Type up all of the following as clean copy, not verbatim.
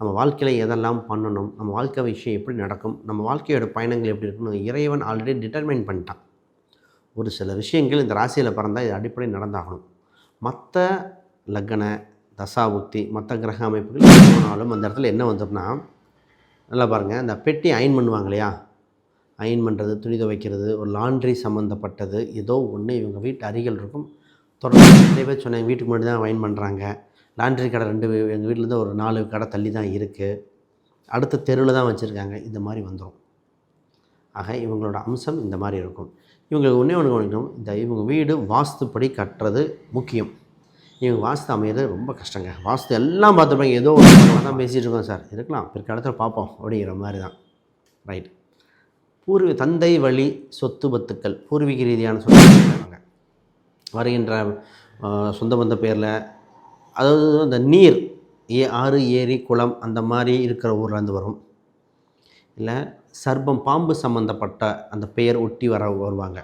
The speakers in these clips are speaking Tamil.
நம்ம வாழ்க்கையில் எதெல்லாம் பண்ணணும், நம்ம வாழ்க்கை விஷயம் எப்படி நடக்கும், நம்ம வாழ்க்கையோட பயணங்கள் எப்படி இருக்குன்னு இறைவன் ஆல்ரெடி டிட்டர்மைன் பண்ணிட்டான். ஒரு சில விஷயங்கள் இந்த ராசியில் பிறந்தால் இது அடிப்படை நடந்தாகணும். மற்ற லக்ன தசாபுக்தி மற்ற கிரக அமைப்புகள் போனாலும் அந்த இடத்துல என்ன வந்துடும்னா, நல்லா பாருங்கள், இந்த பெட்டி அயன் பண்ணுவாங்க இல்லையா, அயன் பண்ணுறது, துணி துவைக்கிறது, ஒரு லாண்ட்ரி சம்மந்தப்பட்டது ஏதோ ஒன்று இவங்க வீட்டு அருகில் இருக்கும். தொடர்ந்து நிறைய பேர் சொன்னாங்க வீட்டுக்கு முன்னாடி தான் அயன் பண்ணுறாங்க, லாண்ட்ரி கடை எங்கள் வீட்டிலேருந்து ஒரு 4 கடை தள்ளி தான் இருக்குது, அடுத்த தெருவில் தான் வச்சுருக்காங்க, இந்த மாதிரி வந்துடும். ஆக இவங்களோட அம்சம் இந்த மாதிரி இருக்கும். இவங்களுக்கு ஒன்றே ஒன்று கவனிக்கணும், இவங்க வீடு வாஸ்துப்படி கட்டுறது முக்கியம். இவங்க வாஸ்து அமையிறது ரொம்ப கஷ்டங்க. வாஸ்து எல்லாம் பார்த்துருப்பாங்க, ஏதோ ஒரு தான் பேசிகிட்டு இருக்கோம் சார், இருக்கலாம் பிற்காலத்தில் பார்ப்போம் அப்படிங்கிற மாதிரி தான். ரைட். தந்தை வழி சொத்து பத்துக்கள், பூர்வீக ரீதியான சொத்து வருகின்ற சொந்த பந்த பேரில், அதாவது அந்த நீர் ஆறு ஏரி குளம் அந்த மாதிரி இருக்கிற ஊர்லேருந்து வரும். இல்லை சர்ப்பம் பாம்பு சம்மந்தப்பட்ட அந்த பெயர் ஒட்டி வருவாங்க.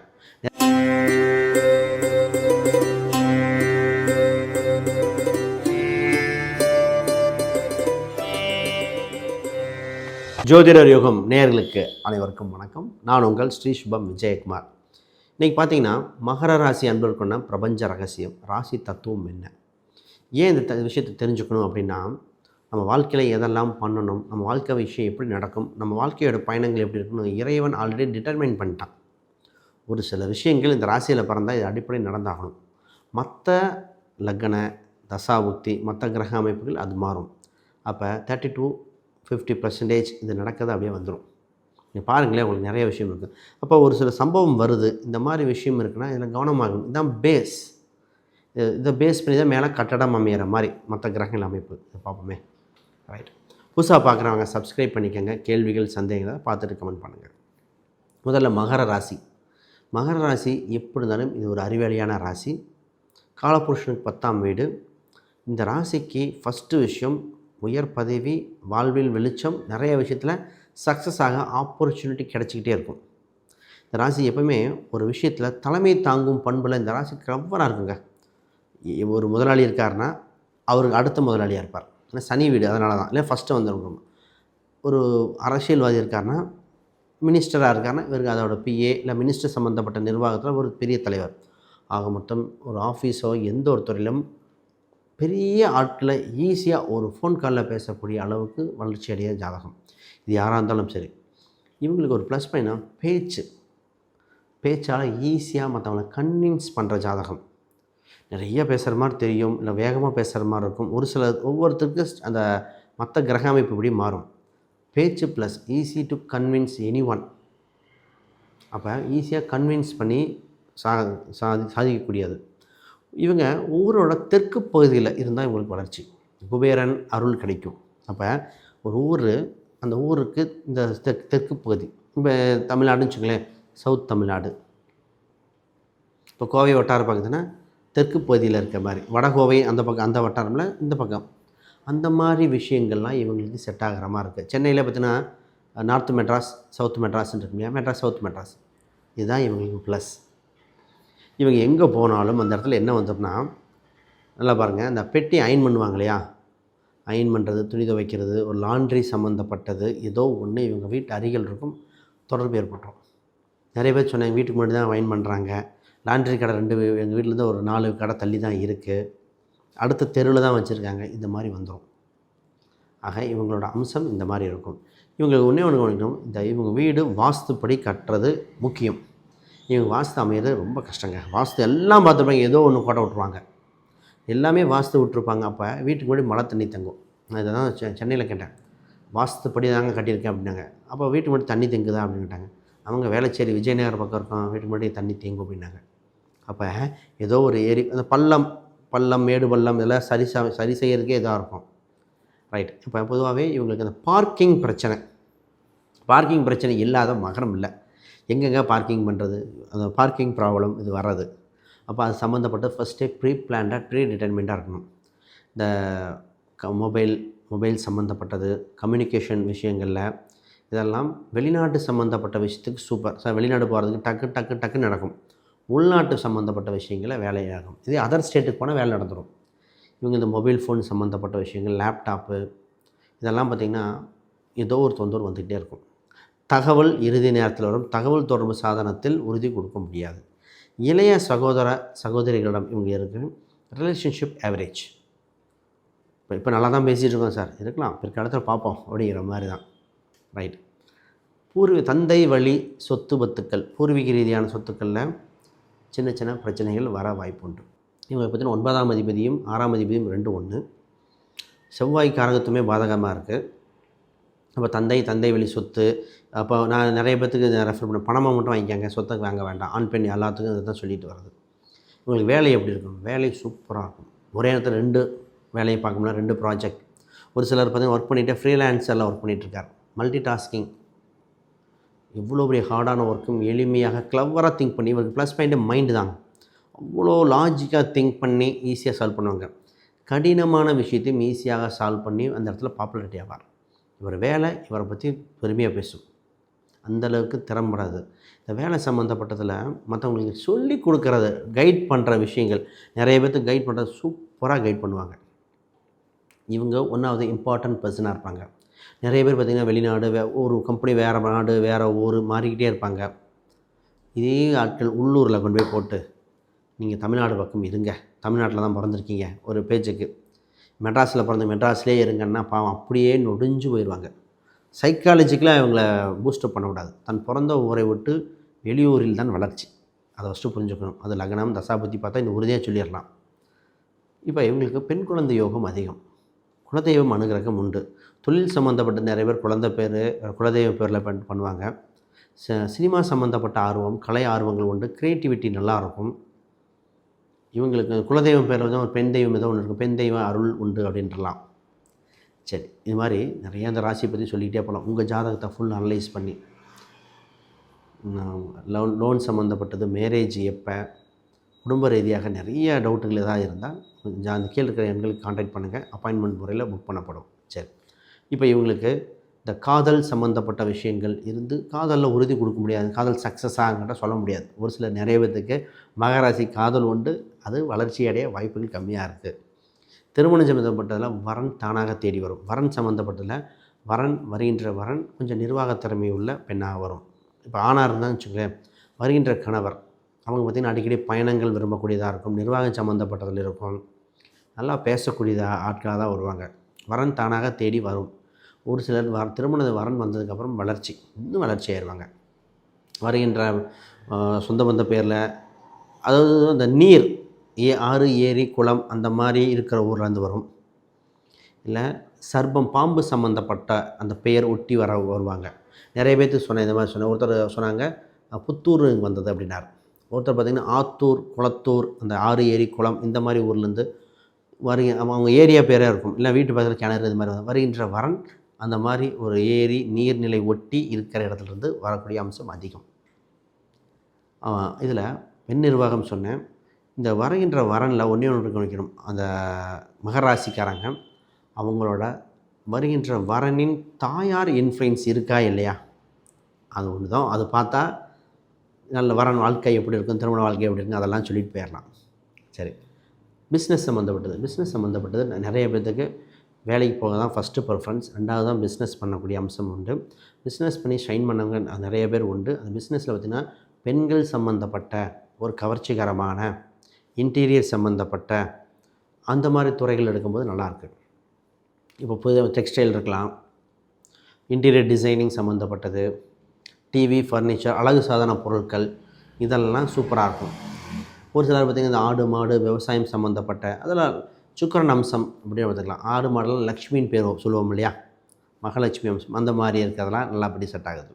ஜோதிடர் யோகம் நேயர்களுக்கு அனைவருக்கும் வணக்கம். நான் உங்கள் ஸ்ரீ சுபம் விஜயகுமார். இன்றைக்கி பார்த்தீங்கன்னா மகர ராசி அன்பர்களுக்குன்னா பிரபஞ்ச ரகசியம், ராசி தத்துவம் என்ன, ஏன் இந்த விஷயத்தை தெரிஞ்சுக்கணும் அப்படின்னா, நம்ம வாழ்க்கையில் எதெல்லாம் பண்ணணும், நம்ம வாழ்க்கை விஷயம் எப்படி நடக்கும், நம்ம வாழ்க்கையோட பயணங்கள் எப்படி இருக்குன்னு இறைவன் ஆல்ரெடி டிட்டர்மைன் பண்ணிட்டான். ஒரு சில விஷயங்கள் இந்த ராசியில் பிறந்தால் இது அடிப்படை நடந்தாகணும். மற்ற லக்ன தசாபுக்தி மற்ற கிரக அமைப்புகள் அது மாறும். அப்போ 30 to 50% இது நடக்கிறது அப்படியே வந்துடும். நீங்கள் பாருங்களேன், உங்களுக்கு நிறைய விஷயம் இருக்குது. அப்போ ஒரு சில சம்பவம் வருது, இந்த மாதிரி விஷயம் இருக்குன்னா இதில் கவனமாகணும். இதுதான் பேஸ். இதை பேஸ் பண்ணி தான் மேலே கட்டடம் அமையிற மாதிரி மற்ற கிரகங்கள் அமைப்பு. இதை பார்ப்போமே. ரைட். புதுசாக பார்க்குறவங்க சப்ஸ்கிரைப் பண்ணிக்கோங்க. கேள்விகள் சந்தேகங்களை பார்த்துட்டு கமெண்ட் பண்ணுங்கள். முதல்ல மகர ராசி. மகர ராசி எப்படி இருந்தாலும் இது ஒரு அறிவாளியான ராசி. காலபுருஷனுக்கு 10ஆம் வீடு. இந்த ராசிக்கு ஃபஸ்ட்டு விஷயம் உயர் பதவி, வாழ்வில் வெளிச்சம், நிறைய விஷயத்தில் சக்ஸஸ் ஆக ஆப்பர்ச்சுனிட்டி கிடச்சிக்கிட்டே இருக்கும். இந்த ராசி எப்பவுமே ஒரு விஷயத்தில் தலைமை தாங்கும் பண்பில் இந்த ராசி கவராக இருக்குங்க. ஒரு முதலாளி இருக்காருன்னா அவருக்கு அடுத்த முதலாளியாக இருப்பார். ஏன்னா சனி வீடு, அதனால தான். இல்லை ஃபஸ்ட்டு வந்துருக்கணும். ஒரு அரசியல்வாதி இருக்காருன்னா, மினிஸ்டராக இருக்காருன்னா இவருக்கு அதோட பிஏ இல்லை மினிஸ்டர் சம்மந்தப்பட்ட நிர்வாகத்தில் ஒரு பெரிய தலைவர். ஆக மொத்தம் ஒரு ஆஃபீஸோ எந்த ஒரு துறையிலும் பெரிய ஆட்களை ஈஸியாக ஒரு ஃபோன் காலில் பேசக்கூடிய அளவுக்கு வளர்ச்சி அடைய ஜாதகம். இது யாராக இருந்தாலும் சரி. இவங்களுக்கு ஒரு ப்ளஸ் பாயிண்ட்னா பேச்சால் ஈஸியாக மற்றவங்களை கன்வின்ஸ் பண்ணுற ஜாதகம். நிறைய பேசுகிற மாதிரி தெரியும், இல்லை வேகமாக பேசுகிற மாதிரி இருக்கும். ஒரு சில ஒவ்வொருத்தருக்கு அந்த மற்ற கிரக அமைப்பு இப்படி மாறும். பேச்சு plus easy to convince any one. அப்போ ஈஸியாக கன்வின்ஸ் பண்ணி சாதிக்கக்கூடியது. இவங்க ஊரோட தெற்கு பகுதியில் இருந்தால் இவங்களுக்கு வளர்ச்சி, குபேரன் அருள் கிடைக்கும். அப்போ ஒரு ஊர், அந்த ஊருக்கு இந்த தெற்கு பகுதி, இப்போ தமிழ்நாடுன்னு வச்சுங்களேன், சவுத் தமிழ்நாடு. இப்போ கோவை வட்டாரம் பார்க்குதுன்னா தெற்கு பகுதியில் இருக்க மாதிரி, வடகோவை அந்த பக்கம், அந்த வட்டாரமில் இந்த பக்கம், அந்த மாதிரி விஷயங்கள்லாம் இவங்களுக்கு செட் ஆகிற மாதிரி இருக்குது. சென்னையில் பார்த்தீங்கன்னா நார்த் மெட்ராஸ், சவுத் மெட்ராஸ்ன்னு இருக்கு இல்லையா, மெட்ராஸ் சவுத் மெட்ராஸ், இதுதான் இவங்களுக்கு ப்ளஸ். இவங்க எங்கே போனாலும் அந்த இடத்துல என்ன வந்துடும்னா, நல்லா பாருங்கள், அந்த பெட்டி அயன் பண்ணுவாங்க இல்லையா, அயன் பண்ணுறது, துணி துவைக்கிறது, ஒரு லாண்ட்ரி சம்மந்தப்பட்டது ஏதோ ஒன்று இவங்க வீட்டு அருகில் இருக்கும், தொடர்பு ஏற்பட்டுரும். நிறைய பேர் சொன்னாங்க வீட்டுக்கு முன்னாடி தான் அயன் பண்ணுறாங்க, லாண்ட்ரி கடை எங்கள் வீட்டிலேருந்து ஒரு 4 கடை தள்ளி தான் இருக்குது, அடுத்த தெருவில் தான் வச்சுருக்காங்க, இந்த மாதிரி வந்துடும். ஆக இவங்களோட அம்சம் இந்த மாதிரி இருக்கும். இவங்களுக்கு ஒன்றே ஒன்று கவனிக்கணும், இவங்க வீடு வாஸ்துப்படி கட்டுறது முக்கியம். இவங்க வாஸ்து அமையிறது ரொம்ப கஷ்டங்க. வாஸ்து எல்லாம் பார்த்துருப்பாங்க, ஏதோ ஒன்று கோட்டை விட்ருவாங்க, எல்லாமே வாஸ்து விட்டுருப்பாங்க. அப்போ வீட்டுக்கு முன்னாடி மழை தண்ணி தங்கும். நான் இதை தான் சென்னையில் கேட்டேன், வாஸ்துப்படி தாங்க கட்டியிருக்கேன் அப்படின்னாங்க. அப்போ வீட்டுக்கு முன்னாடி தண்ணி தேங்குதா அப்படின்னு கேட்டாங்க. அவங்க வேளச்சேரி விஜயநகர் பக்கம் இருக்கும், வீட்டுக்கு முன்னாடி தண்ணி தேங்கும் அப்படின்னாங்க. அப்போ ஏதோ ஒரு ஏரி, அந்த பள்ளம் மேடு பள்ளம் இதெல்லாம் சரி செய்கிறதுக்கே இதாக இருக்கும். ரைட். இப்போ பொதுவாகவே இவங்களுக்கு அந்த பார்க்கிங் பிரச்சனை இல்லாத மகரம் இல்லை. எங்கெங்கே பார்க்கிங் பண்ணுறது, அந்த பார்க்கிங் ப்ராப்ளம் இது வர்றது. அப்போ அது சம்மந்தப்பட்ட ஃபஸ்ட்டே ப்ரீ பிளான்டாக ப்ரீ டிட்டர்மெண்ட்டாக இருக்கணும். இந்த மொபைல் சம்மந்தப்பட்டது, கம்யூனிகேஷன் விஷயங்களில் இதெல்லாம் வெளிநாட்டு சம்மந்தப்பட்ட விஷயத்துக்கு சூப்பர் சார். வெளிநாடு போகிறதுக்கு டக்கு நடக்கும். உள்நாட்டு சம்மந்தப்பட்ட விஷயங்களில் வேலையாகும். இதே அதர் ஸ்டேட்டுக்கு போனால் வேலை நடந்துடும். இவங்க இந்த மொபைல் ஃபோன் சம்மந்தப்பட்ட விஷயங்கள், லேப்டாப்பு, இதெல்லாம் பார்த்திங்கன்னா ஏதோ ஒரு தொந்தரவு வந்துக்கிட்டே இருக்கும். தகவல் இறுதி நேரத்தில் வரும். தகவல் தொடர்பு சாதனத்தில் உறுதி கொடுக்க முடியாது. இளைய சகோதர சகோதரிகளிடம் இவங்க இருக்குது. Relationship average. இப்போ நல்லா தான் பேசிகிட்டு இருக்கோம் சார், இருக்கலாம், பிற்காலத்தில் பார்ப்போம் அப்படிங்கிற மாதிரி தான். ரைட். தந்தை வழி சொத்து பத்துக்கள், பூர்வீக ரீதியான சொத்துக்களில் சின்ன சின்ன பிரச்சனைகள் வர வாய்ப்பு உண்டு. இவங்க பார்த்திங்கன்னா 9ஆம் அதிபதியும் 6ஆம் அதிபதியும் 2 1. செவ்வாய் காரகத்துவமே பாதகமாக இருக்குது. அப்போ தந்தை வழி சொத்து. அப்போ நான் நிறைய பேர்த்துக்கு ரெஃபர் பண்ண பணமாக மட்டும் வாங்கிக்காங்க, சொத்தை வாங்க வேண்டாம். ஆண் பெண் எல்லாத்துக்கும் இதை தான் சொல்லிட்டு வருது. உங்களுக்கு வேலை எப்படி இருக்கணும்? வேலை சூப்பராக இருக்கும். ஒரே நேரத்தில் 2 வேலையை பார்க்கணும்னா 2 ப்ராஜெக்ட். ஒரு சிலர் பார்த்திங்கன்னா ஒர்க் பண்ணிவிட்டு ஃப்ரீலான்ஸரில் ஒர்க் பண்ணிகிட்ருக்கார். Multitasking. எவ்வளோ பெரிய ஹார்டான ஒர்க்கும் எளிமையாக கிளவராக திங்க் பண்ணி, இவருக்கு ப்ளஸ் பாயிண்ட்டு மைண்டு தாங்க. அவ்வளோ லாஜிக்காக திங்க் பண்ணி ஈஸியாக சால்வ் பண்ணுவாங்க. கடினமான விஷயத்தையும் ஈஸியாக சால்வ் பண்ணி அந்த இடத்துல பாப்புலாரிட்டி ஆவார். இவர் வேலை இவரை பற்றி பெருமையாக பேசும். அந்தளவுக்கு திறம்படாது. இந்த வேலை சம்மந்தப்பட்டதில் மற்றவங்களுக்கு சொல்லி கொடுக்குறது, கைட் பண்ணுற விஷயங்கள், நிறைய பேர்த்து கைட் பண்ணுறது சூப்பராக கைட் பண்ணுவாங்க. இவங்க ஒன்றாவது இம்பார்ட்டன்ட் பர்சனாக இருப்பாங்க. நிறைய பேர் பார்த்திங்கன்னா வெளிநாடு, ஒரு கம்பெனி வேறு நாடு வேறு ஊர் மாறிக்கிட்டே இருப்பாங்க. இதே ஆட்கள் உள்ளூரில் கொண்டு போய் போட்டு, நீங்கள் தமிழ்நாடு பக்கம் இருங்க, தமிழ்நாட்டில் தான் பிறந்திருக்கீங்க, ஒரு பேச்சுக்கு மெட்ராஸில் பிறந்த மெட்ராஸ்லேயே இருங்கன்னா பாவம் அப்படியே நொடிஞ்சு போயிடுவாங்க. சைக்காலஜிக்கலாக இவங்களை பூஸ்டப் பண்ணக்கூடாது. தன் பிறந்த ஊரை விட்டு வெளியூரில் தான் வளர்ச்சி. அதை ஃபஸ்ட்டு புரிஞ்சுக்கணும். அது லக்னம் தசாபுத்தி பார்த்தா இந்த உறுதியாக சொல்லிடலாம். இப்போ இவங்களுக்கு பெண் குழந்தை யோகம் அதிகம். குலதெய்வம் அனுகிரகம் உண்டு. தொழில் சம்மந்தப்பட்ட நிறைய பேர் குலதெய்வ பேரில் பண்ணுவாங்க. சினிமா சம்மந்தப்பட்ட ஆர்வம், கலை ஆர்வங்கள் உண்டு. க்ரியேட்டிவிட்டி நல்லாயிருக்கும். இவங்களுக்கு குலதெய்வம் பேரில் வந்து ஒரு பெண் தெய்வம் ஏதோ ஒன்று இருக்குது, பெண் தெய்வம் அருள் உண்டு அப்படின்றலாம். சரி, இது மாதிரி நிறைய அந்த ராசியை பற்றி சொல்லிகிட்டே போகலாம். உங்கள் ஜாதகத்தை ஃபுல் அனலைஸ் பண்ணி, லோன் சம்மந்தப்பட்டது, மேரேஜ் எப்போ, குடும்ப ரீதியாக நிறைய டவுட்டுகள் எதாவது இருந்தால் அந்த கீழே இருக்கிற எண்களுக்கு கான்டாக்ட் பண்ணுங்கள். அப்பாயின்மெண்ட் முறையில் புக் பண்ணப்படும். சரி, இப்போ இவங்களுக்கு இந்த காதல் சம்மந்தப்பட்ட விஷயங்கள் இருந்து காதலில் உறுதி கொடுக்க முடியாது. காதல் சக்ஸஸ் ஆகிட்ட சொல்ல முடியாது. ஒரு சில நிறைய பேர்த்துக்கு மகராசி காதல் உண்டு, அது வளர்ச்சி அடைய வாய்ப்புகள் கம்மியாக இருக்குது. திருமணம் சம்மந்தப்பட்டதில் வரன் தானாக தேடி வரும். வரன் சம்மந்தப்பட்டதில் வருகின்ற வரன் கொஞ்சம் நிர்வாக திறமை உள்ள பெண்ணாக வரும். இப்போ ஆணாக இருந்தால் வச்சுக்கோங்களேன், வருகின்ற கணவர் அவங்க பார்த்திங்கன்னா அடிக்கடி பயணங்கள் விரும்பக்கூடியதாக இருக்கும். நிர்வாகம் சம்மந்தப்பட்டதில் இருக்கும். நல்லா பேசக்கூடியதாக ஆட்களாக தான் வருவாங்க. வரன் தானாக தேடி வரும். ஒரு சிலர் திருமண வரன் வந்ததுக்கப்புறம் இன்னும் வளர்ச்சி ஆயிடுவாங்க. வருகின்ற சொந்த பந்த பேரில், அதாவது அந்த நீர் ஆறு ஏரி குளம் அந்த மாதிரி இருக்கிற ஊர்லேருந்து வரும். இல்லை சர்ப்பம் பாம்பு சம்மந்தப்பட்ட அந்த பெயர் ஒட்டி வருவாங்க. நிறைய பேர்த்துக்கு சொன்னேன், இந்த மாதிரி சொன்னேன். ஒருத்தர் சொன்னாங்க புத்தூர் வந்தது அப்படின்னார். ஒருத்தர் பார்த்திங்கன்னா ஆத்தூர், குளத்தூர், அந்த ஆறு ஏரி குளம் இந்த மாதிரி ஊர்லேருந்து அவங்க ஏரியா பேராக இருக்கும். இல்லை வீட்டு பக்கத்தில் கிணறு இது மாதிரி வருகின்ற வரன் அந்த மாதிரி ஒரு ஏரி நீர்நிலை ஒட்டி இருக்கிற இடத்துலேருந்து வரக்கூடிய அம்சம் அதிகம். இதில் பெண் நிர்வாகம் சொன்னேன். இந்த வருகின்ற வரனில் ஒன்றே ஒன்று கவனிக்கணும். அந்த மகராசிக்காரங்க அவங்களோட வருகின்ற வரனின் தாயார் இன்ஃப்ளூயன்ஸ் இருக்கா இல்லையா, அது ஒன்று தான். அது பார்த்தா நல்ல வரன் வாழ்க்கை எப்படி இருக்கும், திருமண வாழ்க்கை எப்படி இருக்கும், அதெல்லாம் சொல்லிட்டு போயிடலாம். சரி, பிஸ்னஸ் சம்மந்தப்பட்டது நிறைய பேர்த்துக்கு வேலைக்கு போக தான் ஃபஸ்ட்டு ப்ரிஃபரன்ஸ். 2வது தான் பிஸ்னஸ் பண்ணக்கூடிய அம்சம் உண்டு. பிஸ்னஸ் பண்ணி ஷைன் பண்ணவங்க நிறைய பேர் உண்டு. அந்த பிஸ்னஸில் பார்த்திங்கன்னா பெண்கள் சம்மந்தப்பட்ட ஒரு கவர்ச்சிகரமான இன்டீரியர் சம்மந்தப்பட்ட அந்த மாதிரி துறைகள் எடுக்கும்போது நல்லாயிருக்கு. இப்போ புதிய டெக்ஸ்டைல் இருக்கலாம், இன்டீரியர் டிசைனிங் சம்மந்தப்பட்டது, டிவி, ஃபர்னிச்சர், அழகு சாதன பொருட்கள், இதெல்லாம் சூப்பராக இருக்கும். ஒரு சிலர் பார்த்திங்கன்னா இந்த ஆடு மாடு விவசாயம் சம்மந்தப்பட்ட அதெல்லாம் சுக்கரன் அம்சம் அப்படின்னு பார்த்துக்கலாம். ஆடு மாடெல்லாம் லக்ஷ்மின்னு பேர் சொல்லுவோம் இல்லையா, மகாலட்சுமி அம்சம், அந்த மாதிரி இருக்கிறதெல்லாம் நல்லபடி செட் ஆகுது.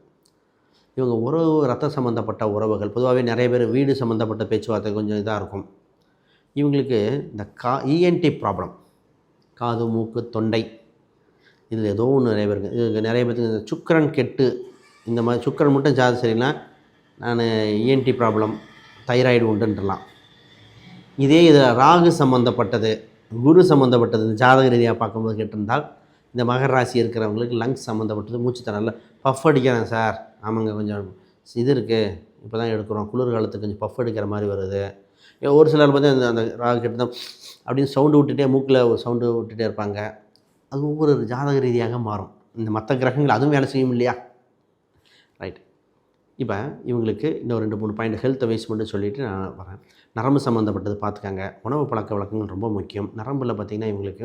இவங்க உறவு ரத்த சம்மந்தப்பட்ட உறவுகள், பொதுவாகவே நிறைய பேர் வீடு சம்மந்தப்பட்ட பேச்சுவார்த்தை கொஞ்சம் இதாக இருக்கும். இவங்களுக்கு இந்த இஎன்டி ப்ராப்ளம், காது மூக்கு தொண்டை, இதில் ஏதோ ஒன்று நிறைய பேருக்கு. இது நிறைய பேருக்கு இந்த சுக்கரன் கெட்டு, இந்த மாதிரி சுக்கரன் மட்டும் ஜாதகம் சரியில்லைனா நான் இஎன்டி ப்ராப்ளம், தைராய்டு உண்டுன்றலாம். இதே இதில் ராகு சம்மந்தப்பட்டது, குரு சம்மந்தப்பட்டது, இந்த ஜாதக ரீதியாக பார்க்கும்போது கேட்டிருந்தால் இந்த மகர ராசி இருக்கிறவங்களுக்கு லங்ஸ் சம்மந்தப்பட்டது, மூச்சு தரல, பஃப் அடிக்கிறேன் சார், ஆமாங்க கொஞ்சம் இது இருக்குது, இப்போ தான் எடுக்கிறோம், குளிர்காலத்துக்கு கொஞ்சம் பஃப் அடிக்கிற மாதிரி வருது. ஒரு சிலர் பார்த்து அந்த ராகு கெட்டு தான் அப்படின்னு சவுண்டு விட்டுட்டே மூக்கில் ஒரு சவுண்டு விட்டுட்டே இருப்பாங்க. அது ஒவ்வொரு ஜாதக ரீதியாக மாறும். இந்த மற்ற கிரகங்கள் அதுவும் வேலை செய்யும் இல்லையா? ரைட். இப்போ இவங்களுக்கு இன்னும் 2, 3 பாயிண்ட் ஹெல்த் வைஸ் மட்டும் சொல்லிவிட்டு நான் வரேன். நரம்பு சம்மந்தப்பட்டது பார்த்துக்கங்க. உணவு பழக்கவழக்கங்கள் ரொம்ப முக்கியம். நரம்பில் பார்த்திங்கன்னா இவங்களுக்கு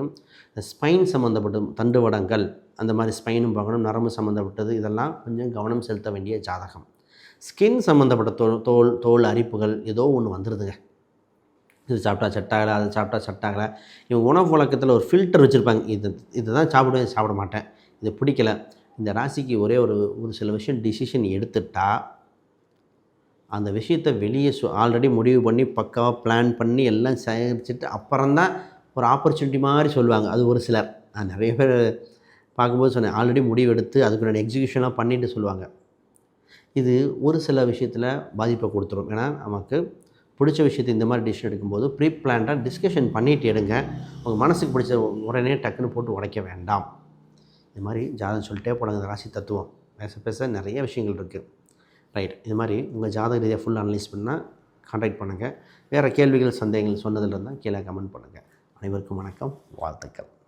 இந்த ஸ்பைன் சம்மந்தப்பட்ட தண்டுவடங்கள் அந்த மாதிரி ஸ்பைனும் பார்க்கணும். நரம்பு சம்மந்தப்பட்டது இதெல்லாம் கொஞ்சம் கவனம் செலுத்த வேண்டிய ஜாதகம். ஸ்கின் சம்மந்தப்பட்ட தோல் அரிப்புகள் ஏதோ ஒன்று வந்துடுதுங்க. இது சாப்பிட்டா செட் ஆகலை, அது சாப்பிட்டா செட் ஆகலை. இவங்க உணவு வழக்கத்தில் ஒரு ஃபில்டர் வச்சுருப்பாங்க. இது தான் சாப்பிடுவேன், சாப்பிட மாட்டேன், இது பிடிக்கல. இந்த ராசிக்கு ஒரே ஒரு சில விஷயம் டிசிஷன் எடுத்துட்டால் அந்த விஷயத்தை வெளியே ஆல்ரெடி முடிவு பண்ணி பக்காவாக பிளான் பண்ணி எல்லாம் சேகரிச்சுட்டு அப்புறம்தான் ஒரு ஆப்பர்ச்சுனிட்டி மாதிரி சொல்லுவாங்க. அது ஒரு சிலர், நான் நிறைய பேர் பார்க்கும்போது சொன்னேன், ஆல்ரெடி முடிவு எடுத்து அதுக்குள்ள எக்ஸிக்யூஷனாக பண்ணிவிட்டு சொல்லுவாங்க. இது ஒரு சில விஷயத்தில் பாதிப்பை கொடுத்துரும். ஏன்னா நமக்கு பிடிச்ச விஷயத்தை இந்த மாதிரி டிசிஷன் எடுக்கும்போது ப்ரீ பிளான்டாக டிஸ்கஷன் பண்ணிவிட்டு எடுங்க. உங்கள் மனசுக்கு பிடிச்ச உடனே டக்குன்னு போட்டு உடைக்க வேண்டாம். இது மாதிரி ஜாதகம் சொல்லிட்டே போனாங்க. இந்த ராசி தத்துவம் பேச பேச நிறைய விஷயங்கள் இருக்குது. ரைட். இது மாதிரி உங்கள் ஜாதக ரீதியாக ஃபுல் அனலைஸ் பண்ணால் கான்டாக்ட் பண்ணுங்கள். வேறு கேள்விகள் சந்தேகங்கள் சொன்னதில் இருந்தால் கீழே கமெண்ட் பண்ணுங்கள். அனைவருக்கும் வணக்கம், வாழ்த்துக்கள்.